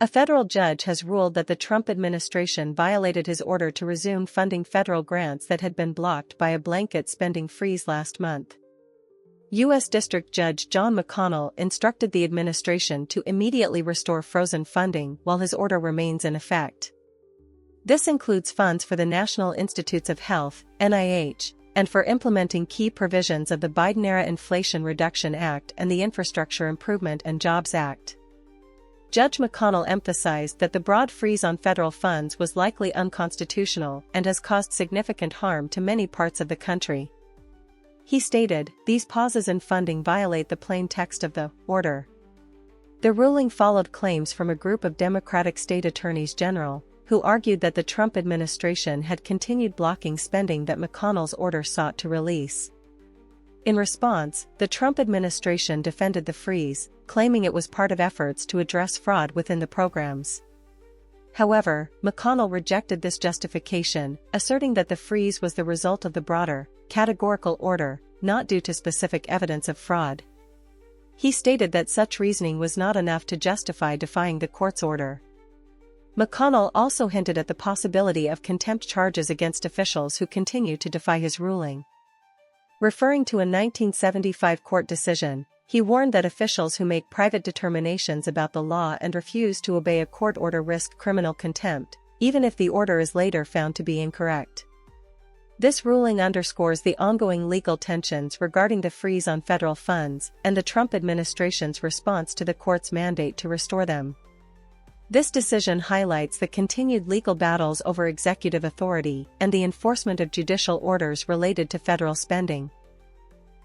A federal judge has ruled that the Trump administration violated his order to resume funding federal grants that had been blocked by a blanket spending freeze last month. U.S. District Judge John McConnell instructed the administration to immediately restore frozen funding while his order remains in effect. This includes funds for the National Institutes of Health, NIH, and for implementing key provisions of the Biden-era Inflation Reduction Act and the Infrastructure Improvement and Jobs Act. Judge McConnell emphasized that the broad freeze on federal funds was likely unconstitutional and has caused significant harm to many parts of the country. He stated, "These pauses in funding violate the plain text of the order." The ruling followed claims from a group of Democratic state attorneys general, who argued that the Trump administration had continued blocking spending that McConnell's order sought to release. In response, the Trump administration defended the freeze, claiming it was part of efforts to address fraud within the programs. However, McConnell rejected this justification, asserting that the freeze was the result of the broader, categorical order, not due to specific evidence of fraud. He stated that such reasoning was not enough to justify defying the court's order. McConnell also hinted at the possibility of contempt charges against officials who continue to defy his ruling. Referring to a 1975 court decision, he warned that officials who make private determinations about the law and refuse to obey a court order risk criminal contempt, even if the order is later found to be incorrect. This ruling underscores the ongoing legal tensions regarding the freeze on federal funds and the Trump administration's response to the court's mandate to restore them. This decision highlights the continued legal battles over executive authority and the enforcement of judicial orders related to federal spending.